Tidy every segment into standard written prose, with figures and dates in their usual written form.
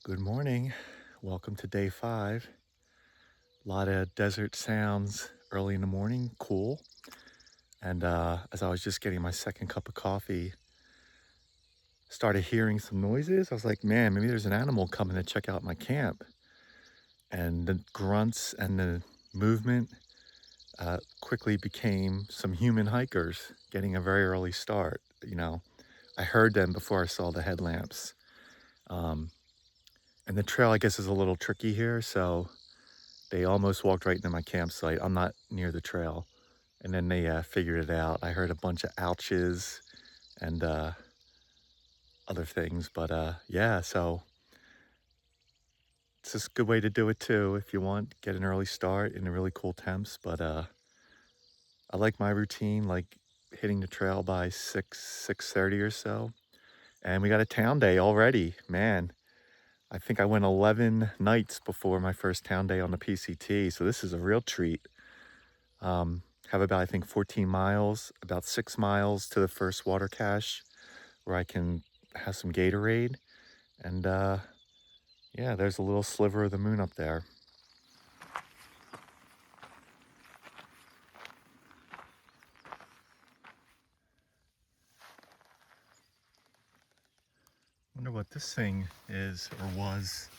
Good morning. Welcome to day 5. A lot of desert sounds early in the morning, cool. And as I was just getting my second cup of coffee, started hearing some noises. I was like, man, maybe there's an animal coming to check out my camp. And the grunts and the movement quickly became some human hikers getting a very early start. I heard them before I saw the headlamps. And the trail, I guess, is a little tricky here, so they almost walked right into my campsite. I'm not near the trail. And then they figured it out. I heard a bunch of ouches and other things. But yeah, so it's just a good way to do it too if you want. Get an early start in the really cool temps. But I like my routine, like hitting the trail by 6:30 or so. And we got a town day already. Man, I think I went 11 nights before my first town day on the PCT. So this is a real treat. Have about, I think, 14 miles, about 6 miles to the first water cache where I can have some Gatorade. And yeah, there's a little sliver of the moon up there. Wonder what this thing is or was.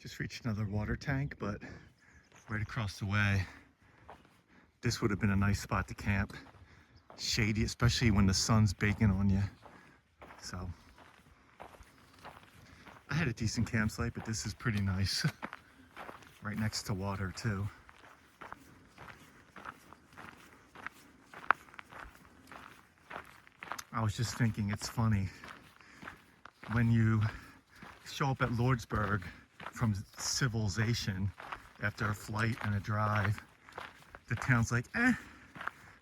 Just reached another water tank, but right across the way. This would have been a nice spot to camp. Shady, especially when the sun's baking on you. So I had a decent campsite, but this is pretty nice. Right next to water too. I was just thinking, it's funny when you show up at Lordsburg from civilization after a flight and a drive, the town's like,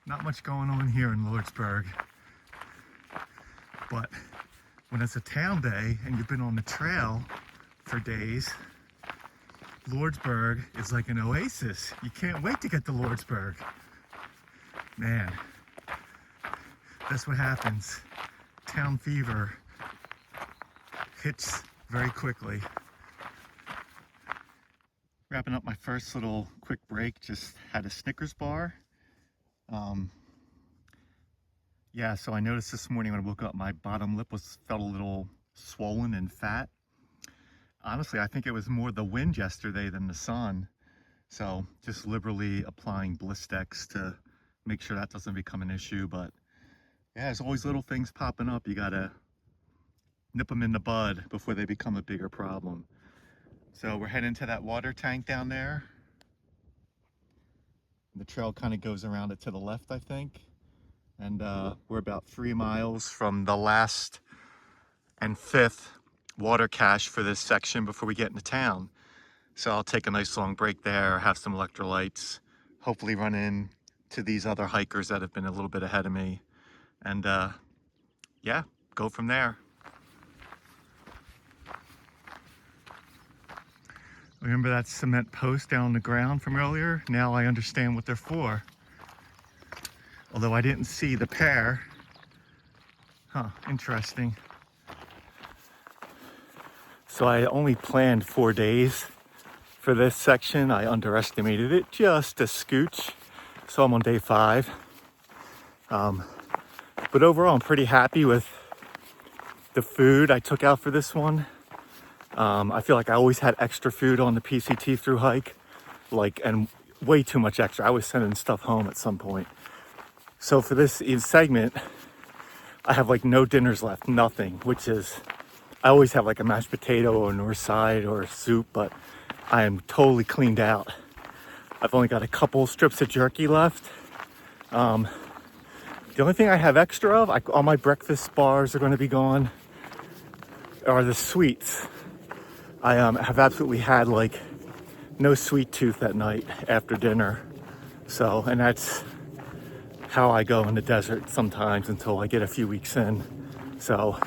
not much going on here in Lordsburg. But when it's a town day and you've been on the trail for days, Lordsburg is like an oasis. You can't wait to get to Lordsburg. Man, that's what happens. Town fever hits very quickly. Wrapping up my first little quick break, just had a Snickers bar. Yeah, so I noticed this morning when I woke up, my bottom lip felt a little swollen and fat. Honestly, I think it was more the wind yesterday than the sun. So just liberally applying Blistex to make sure that doesn't become an issue. But yeah, there's always little things popping up. You gotta nip them in the bud before they become a bigger problem. So we're heading to that water tank down there. The trail kind of goes around it to the left, I think. And we're about 3 miles from the last and 5th water cache for this section before we get into town. So I'll take a nice long break there, have some electrolytes, hopefully run in to these other hikers that have been a little bit ahead of me. And yeah, go from there. Remember that cement post down on the ground from earlier? Now I understand what they're for. Although I didn't see the pair. Huh, interesting. So I only planned 4 days for this section. I underestimated it just a scooch. So I'm on day 5. But overall, I'm pretty happy with the food I took out for this one. I feel like I always had extra food on the PCT through hike, and way too much extra. I was sending stuff home at some point. So for this segment, I have like no dinners left, nothing, which is, I always have like a mashed potato or a north side or a soup, but I am totally cleaned out. I've only got a couple strips of jerky left. The only thing I have extra of, all my breakfast bars are going to be gone, are the sweets. I have absolutely had like no sweet tooth at night after dinner. So, and that's how I go in the desert sometimes until I get a few weeks in. So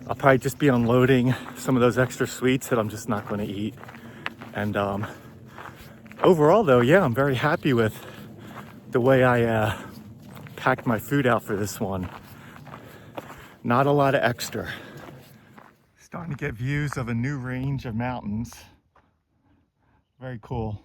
I'll probably just be unloading some of those extra sweets that I'm just not going to eat. And overall though, yeah, I'm very happy with the way I packed my food out for this one. Not a lot of extra. Starting to get views of a new range of mountains. Very cool.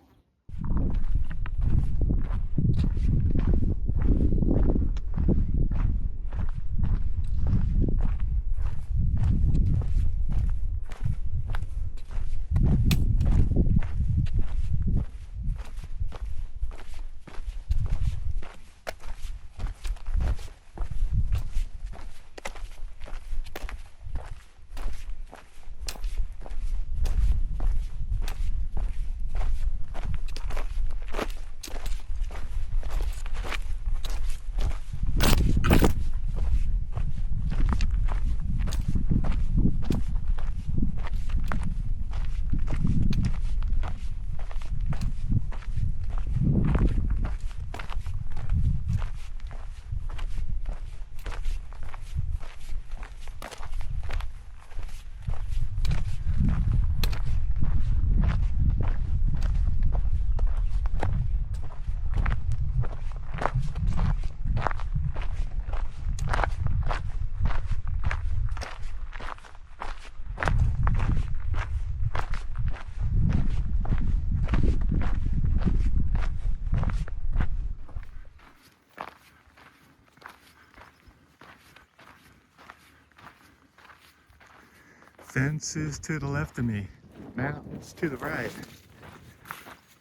Fences to the left of me, mountains to the right.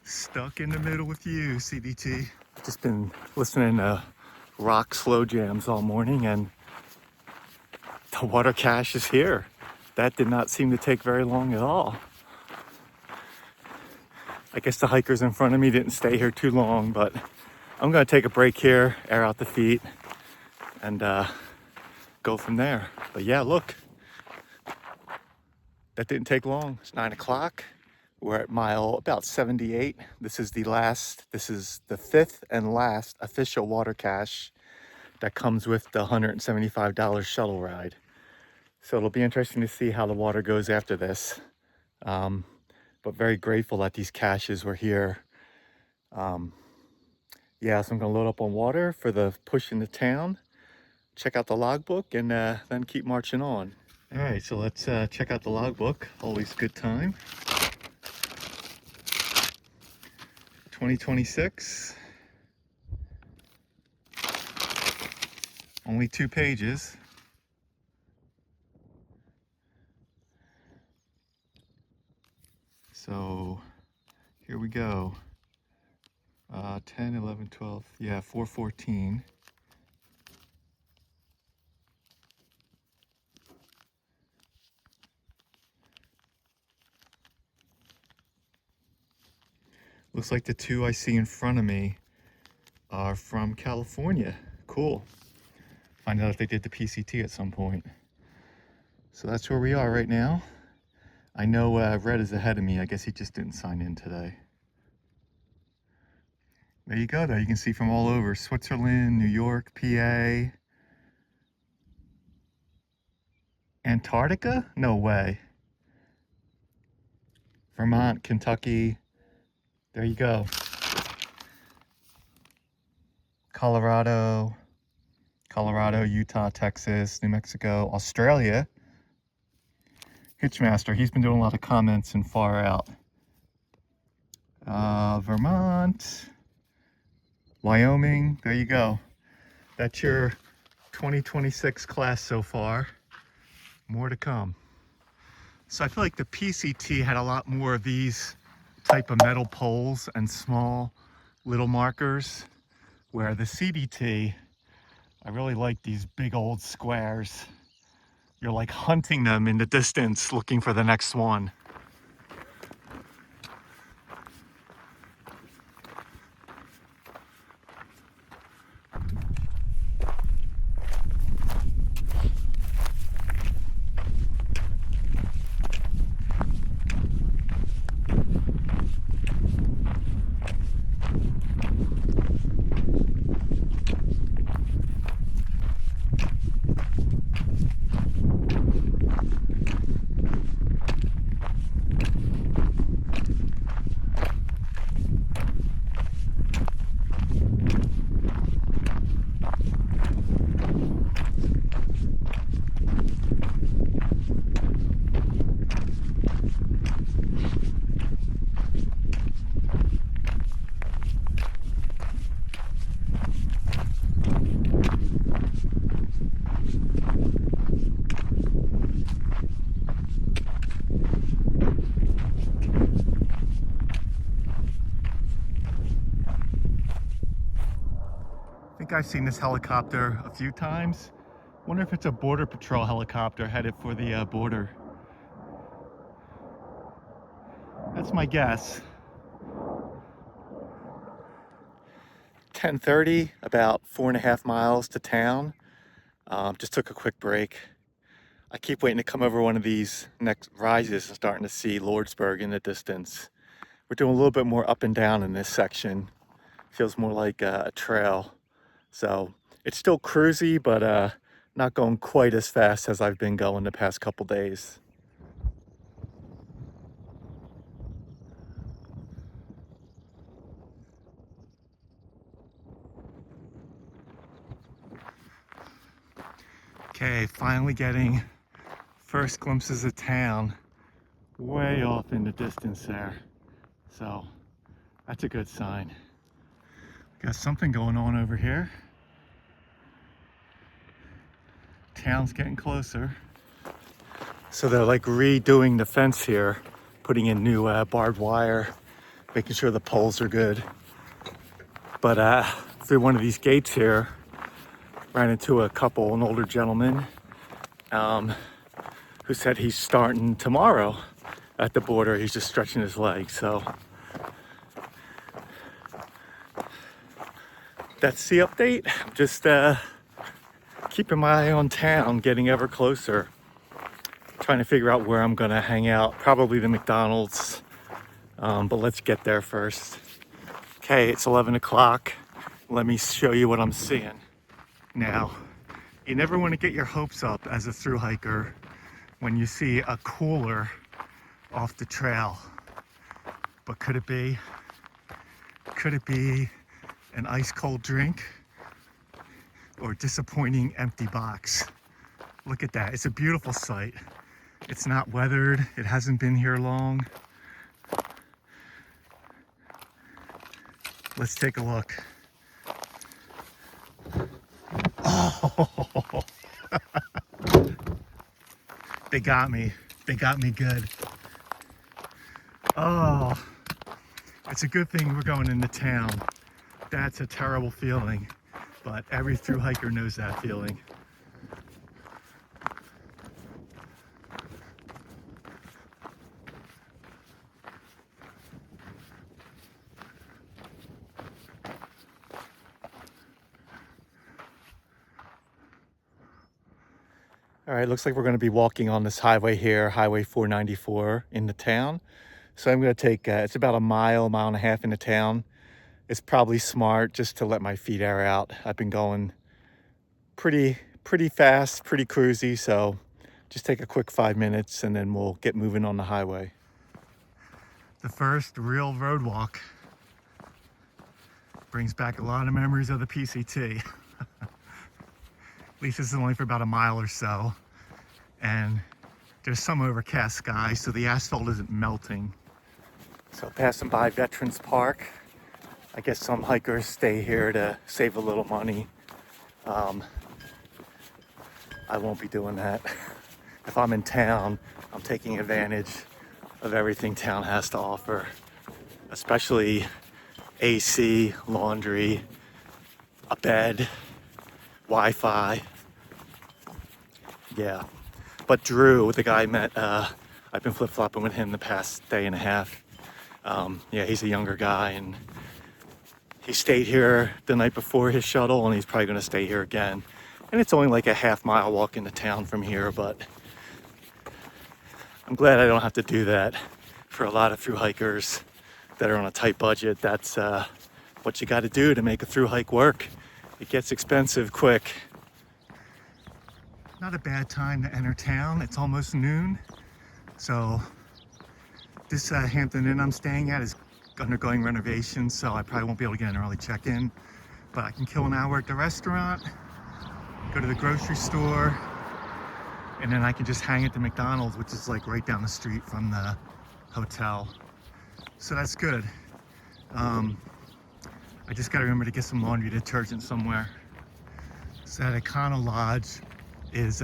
Stuck in the middle with you, CDT. Just been listening to rock slow jams all morning, and the water cache is here. That did not seem to take very long at all. I guess the hikers in front of me didn't stay here too long, but I'm gonna take a break here, air out the feet, and go from there. But yeah, look. That didn't take long. It's 9 o'clock. We're at mile about 78. This is the fifth and last official water cache that comes with the $175 shuttle ride. So it'll be interesting to see how the water goes after this. But very grateful that these caches were here. Yeah, so I'm gonna load up on water for the push into town, check out the logbook, and then keep marching on. All right, so let's check out the logbook. Always a good time. 2026. Only 2 pages. So here we go. 10, 11, 12, yeah, 414. Looks like the 2 I see in front of me are from California. Cool. Find out if they did the PCT at some point. So that's where we are right now. I know Red is ahead of me. I guess he just didn't sign in today. There you go, though. You can see from all over. Switzerland, New York, PA. Antarctica? No way. Vermont, Kentucky. There you go. Colorado, Utah, Texas, New Mexico, Australia. Hitchmaster, he's been doing a lot of comments in far out. Vermont, Wyoming, there you go. That's your 2026 class so far. More to come. So I feel like the PCT had a lot more of these type of metal poles and small little markers, where the CDT, I really like these big old squares. You're like hunting them in the distance, looking for the next one. think I've seen this helicopter a few times. Wonder if it's a border patrol helicopter headed for the border. That's my guess. 10:30, about 4.5 miles to town. Just took a quick break. I keep waiting to come over one of these next rises and starting to see Lordsburg in the distance. We're doing a little bit more up and down in this section. Feels more like a trail. So it's still cruisy, but not going quite as fast as I've been going the past couple days. Okay, finally getting first glimpses of town way off in the distance there. So that's a good sign. Got something going on over here. Town's getting closer. So they're like redoing the fence here, putting in new barbed wire, making sure the poles are good. But through one of these gates here, ran into a couple, an older gentleman, who said he's starting tomorrow at the border. He's just stretching his legs. So that's the update. I'm just keeping my eye on town, getting ever closer. Trying to figure out where I'm gonna hang out. Probably the McDonald's, but let's get there first. Okay, it's 11 o'clock. Let me show you what I'm seeing. Now, you never want to get your hopes up as a thru hiker when you see a cooler off the trail. But could it be? Could it be an ice cold drink or a disappointing empty box? Look at that. It's a beautiful sight. It's not weathered. It hasn't been here long. Let's take a look. Oh, they got me. They got me good. Oh, it's a good thing we're going into town. That's a terrible feeling, but every thru hiker knows that feeling. All right, looks like we're going to be walking on this highway here, Highway 494 in the town. So I'm going to take, it's about a mile and a half into town. It's probably smart just to let my feet air out. I've been going pretty fast, pretty cruisy. So just take a quick 5 minutes and then we'll get moving on the highway. The first real road walk brings back a lot of memories of the PCT. At least this is only for about a mile or so, and there's some overcast sky, so the asphalt isn't melting. So passing by Veterans Park. I guess some hikers stay here to save a little money. I won't be doing that. If I'm in town, I'm taking advantage of everything town has to offer, especially AC, laundry, a bed, Wi-Fi. Yeah, but Drew, the guy I met, I've been flip-flopping with him the past day and a half. Yeah, he's a younger guy and he stayed here the night before his shuttle and he's probably gonna stay here again. And it's only like a half-mile walk into town from here, but I'm glad I don't have to do that. For a lot of thru hikers that are on a tight budget, that's what you gotta do to make a thru hike work. It gets expensive quick. Not a bad time to enter town. It's almost noon. So this Hampton Inn I'm staying at is undergoing renovations, so I probably won't be able to get an early check-in. But I can kill an hour at the restaurant, go to the grocery store, and then I can just hang at the McDonald's, which is like right down the street from the hotel. So that's good. I just gotta remember to get some laundry detergent somewhere. So that Econo Lodge is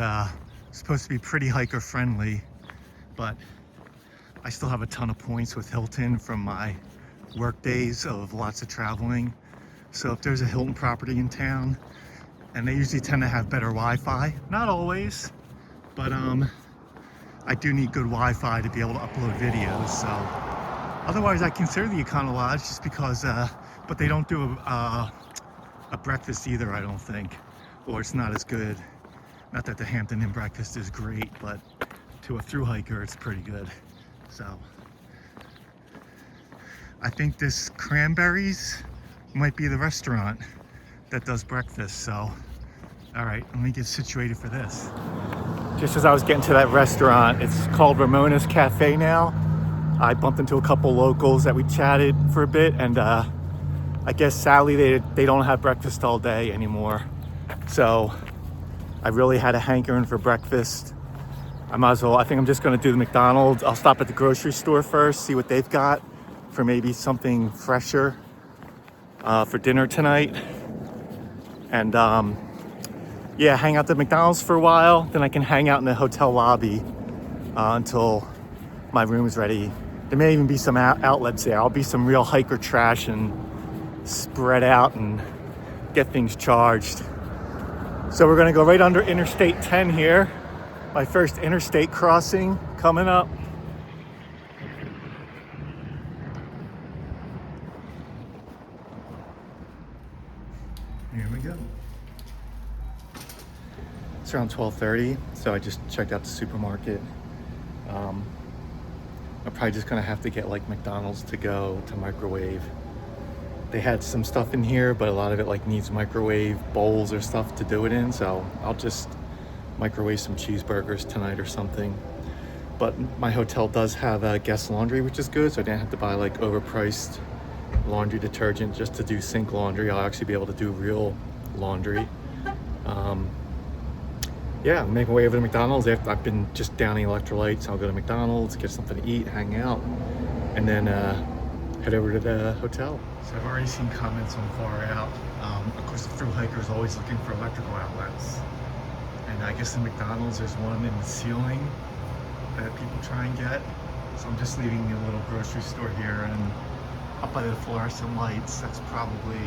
supposed to be pretty hiker friendly, but I still have a ton of points with Hilton from my work days of lots of traveling. So if there's a Hilton property in town, and they usually tend to have better Wi-Fi, not always, but I do need good Wi-Fi to be able to upload videos. So otherwise I consider the Econo Lodge just because, but they don't do a breakfast either, I don't think, or it's not as good. Not that the Hampton Inn breakfast is great, but to a thru hiker it's pretty good. So I think this Cranberries might be the restaurant that does breakfast. So all right, let me get situated for this. Just as I was getting to that restaurant, it's called Ramona's Cafe now. I bumped into a couple locals that we chatted for a bit, and I guess sadly they don't have breakfast all day anymore. So I really had a hankering for breakfast. I might as well, I think I'm just gonna do the McDonald's. I'll stop at the grocery store first, see what they've got for maybe something fresher for dinner tonight. And yeah, hang out at McDonald's for a while, then I can hang out in the hotel lobby until my room is ready. There may even be some outlets there. I'll be some real hiker trash and spread out and get things charged. So we're gonna go right under Interstate 10 here. My first interstate crossing coming up. Here we go. It's around 12:30, so I just checked out the supermarket. I'm probably just gonna have to get like McDonald's to go to microwave. They had some stuff in here, but a lot of it like needs microwave bowls or stuff to do it in, so I'll just microwave some cheeseburgers tonight or something. But my hotel does have a guest laundry, which is good, so I didn't have to buy like overpriced laundry detergent just to do sink laundry. I'll actually be able to do real laundry. Yeah, make my way over to McDonald's. I've been just downing electrolytes. I'll go to McDonald's, get something to eat, hang out, and then head over to the hotel. So I've already seen comments on Far Out. Of course, the thru hiker is always looking for electrical outlets. And I guess in McDonald's, there's one in the ceiling that people try and get. So I'm just leaving the little grocery store here, and up by the fluorescent lights, that's probably,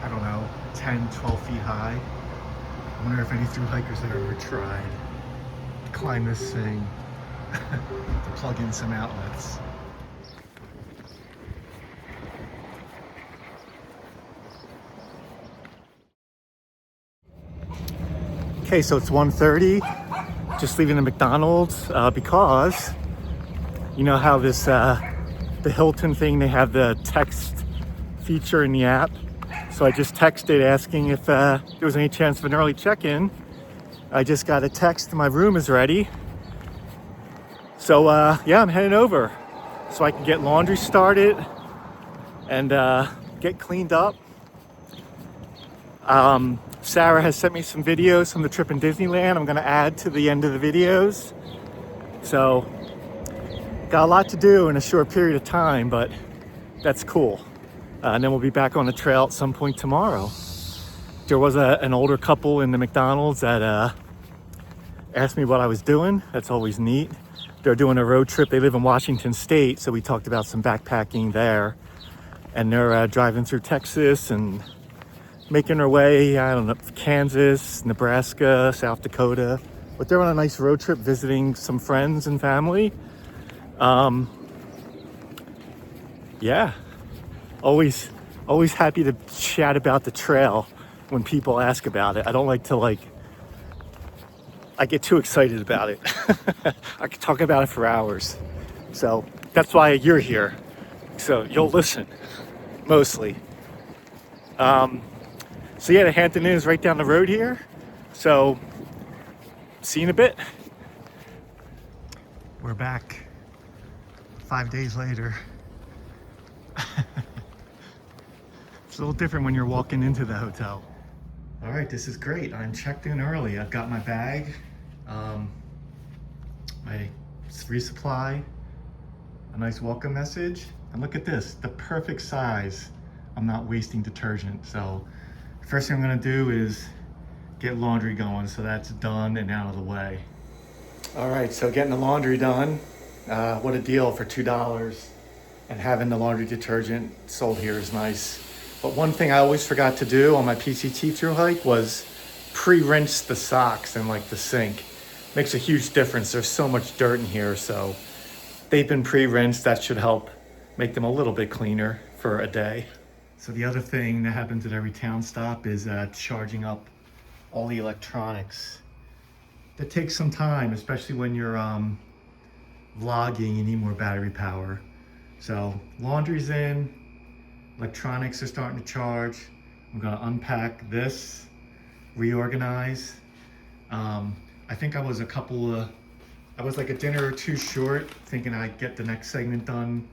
I don't know, 10, 12 feet high. I wonder if any thru hikers have ever tried to climb this thing to plug in some outlets. Okay, so it's 1:30, just leaving the McDonald's because you know how this, the Hilton thing, they have the text feature in the app. So I just texted asking if there was any chance of an early check-in. I just got a text, my room is ready. So yeah, I'm heading over so I can get laundry started and get cleaned up. Sarah has sent me some videos from the trip in Disneyland. I'm gonna add to the end of the videos. So got a lot to do in a short period of time, but that's cool. And then we'll be back on the trail at some point tomorrow. There was an older couple in the McDonald's that asked me what I was doing. That's always neat. They're doing a road trip. They live in Washington State, so we talked about some backpacking there. And they're driving through Texas and making their way, I don't know, Kansas, Nebraska, South Dakota. But they're on a nice road trip visiting some friends and family. Yeah. Always happy to chat about the trail when people ask about it. I don't like to I get too excited about it. I could talk about it for hours. So that's why you're here. So you'll listen, mostly. So yeah, the Hampton Inn is right down the road here. So see you in a bit. We're back 5 days later. It's a little different when you're walking into the hotel. All right, this is great. I'm checked in early. I've got my bag, my resupply, a nice welcome message, and look at this, the perfect size. I'm not wasting detergent. So first thing I'm gonna do is get laundry going, so that's done and out of the way. All right, so getting the laundry done. What a deal for $2. And having the laundry detergent sold here is nice. But one thing I always forgot to do on my PCT through hike was pre-rinse the socks in like the sink. Makes a huge difference. There's so much dirt in here, so they've been pre-rinsed. That should help make them a little bit cleaner for a day. So the other thing that happens at every town stop is charging up all the electronics. That takes some time, especially when you're vlogging, you need more battery power. So laundry's in, electronics are starting to charge. I'm gonna unpack this, reorganize. I think I was like a dinner or two short, thinking I'd get the next segment done.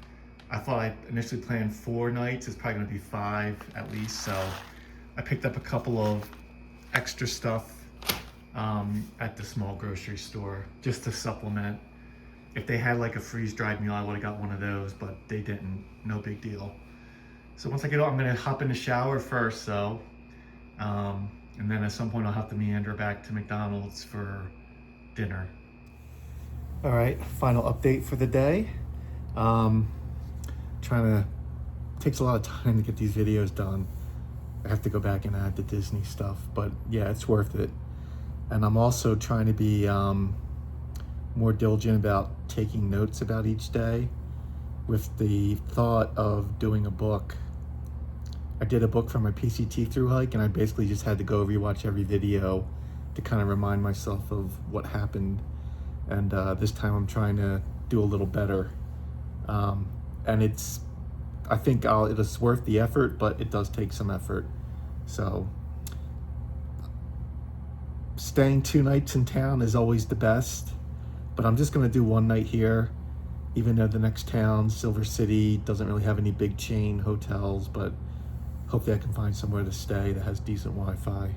I thought I initially planned 4 nights. It's probably gonna be 5 at least. So I picked up a couple of extra stuff at the small grocery store just to supplement. If they had like a freeze-dried meal, I would have got one of those, but they didn't. No big deal. So once I get out, I'm gonna hop in the shower first, though. And then at some point I'll have to meander back to McDonald's for dinner. All right, final update for the day. Takes a lot of time to get these videos done. I have to go back and add the Disney stuff, but yeah, it's worth it. And I'm also trying to be more diligent about taking notes about each day with the thought of doing a book. I did a book for my PCT through hike, and I basically just had to go rewatch every video to kind of remind myself of what happened. And this time I'm trying to do a little better. And I think it's worth the effort, but it does take some effort. So staying 2 nights in town is always the best, but I'm just gonna do 1 night here, even though the next town, Silver City, doesn't really have any big chain hotels, but hopefully I can find somewhere to stay that has decent Wi-Fi.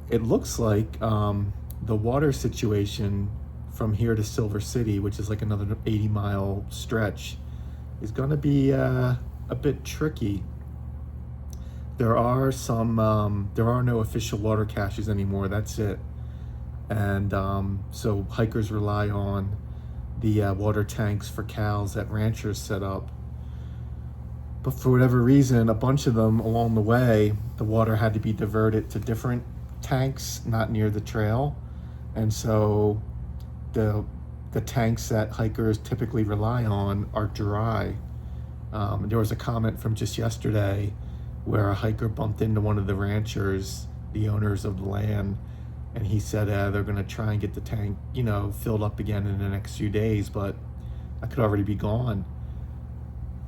It looks like the water situation from here to Silver City, which is like another 80-mile stretch, is gonna be a bit tricky. There are no official water caches anymore, that's it. And so hikers rely on the water tanks for cows that ranchers set up. But for whatever reason, a bunch of them along the way, the water had to be diverted to different tanks, not near the trail. And so the tanks that hikers typically rely on are dry. There was a comment from just yesterday where a hiker bumped into one of the ranchers, the owners of the land, and he said they're gonna try and get the tank, filled up again in the next few days, but I could already be gone.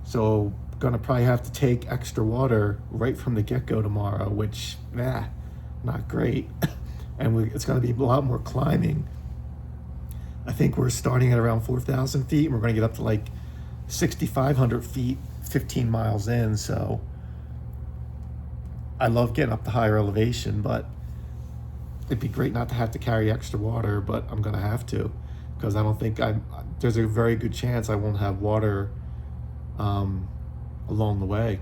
So gonna probably have to take extra water right from the get-go tomorrow, which, not great. And it's gonna be a lot more climbing. I think we're starting at around 4,000 feet, and we're gonna get up to like 6,500 feet, 15 miles in, so I love getting up to higher elevation, but it'd be great not to have to carry extra water, but I'm gonna have to, because I don't think there's a very good chance I won't have water along the way.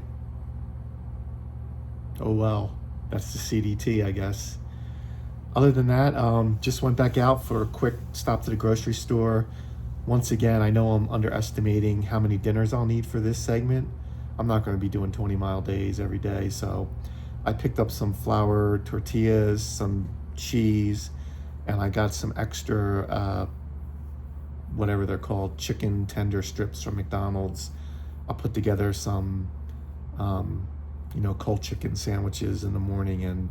Oh well, that's the CDT, I guess. Other than that, just went back out for a quick stop to the grocery store. Once again, I know I'm underestimating how many dinners I'll need for this segment. I'm not gonna be doing 20-mile days every day, so I picked up some flour tortillas, some cheese, and I got some extra, whatever they're called, chicken tender strips from McDonald's. I'll put together some, cold chicken sandwiches in the morning, and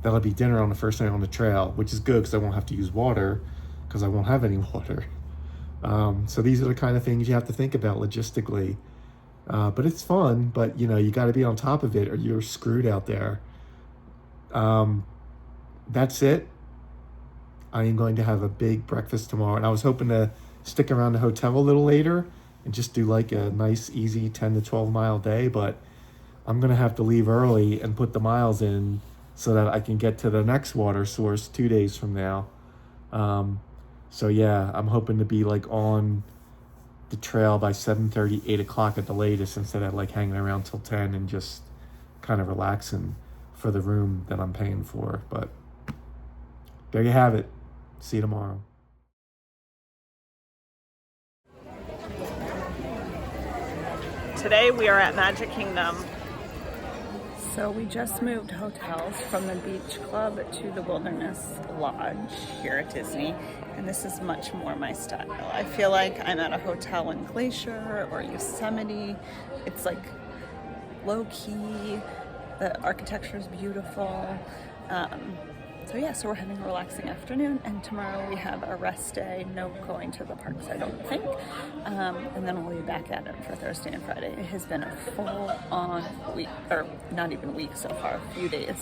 that'll be dinner on the first night on the trail, which is good because I won't have to use water because I won't have any water. So these are the kind of things you have to think about logistically. But it's fun, but you got to be on top of it or you're screwed out there. That's it. I am going to have a big breakfast tomorrow, and I was hoping to stick around the hotel a little later and just do like a nice, easy 10 to 12 mile day, but I'm going to have to leave early and put the miles in so that I can get to the next water source 2 days from now. So yeah, I'm hoping to be like on the trail by 7:30, 8 o'clock at the latest, instead of like hanging around till 10 and just kind of relaxing for the room that I'm paying for. But there you have it. See you tomorrow. Today we are at Magic Kingdom. So we just moved hotels from the beach club to the Wilderness Lodge here at Disney, and this is much more my style. I feel like I'm at a hotel in Glacier or Yosemite. It's like low-key, the architecture is beautiful. So we're having a relaxing afternoon, and tomorrow we have a rest day, no going to the parks, I don't think. And then we'll be back at it for Thursday and Friday. It has been a full-on week, or not even week so far, a few days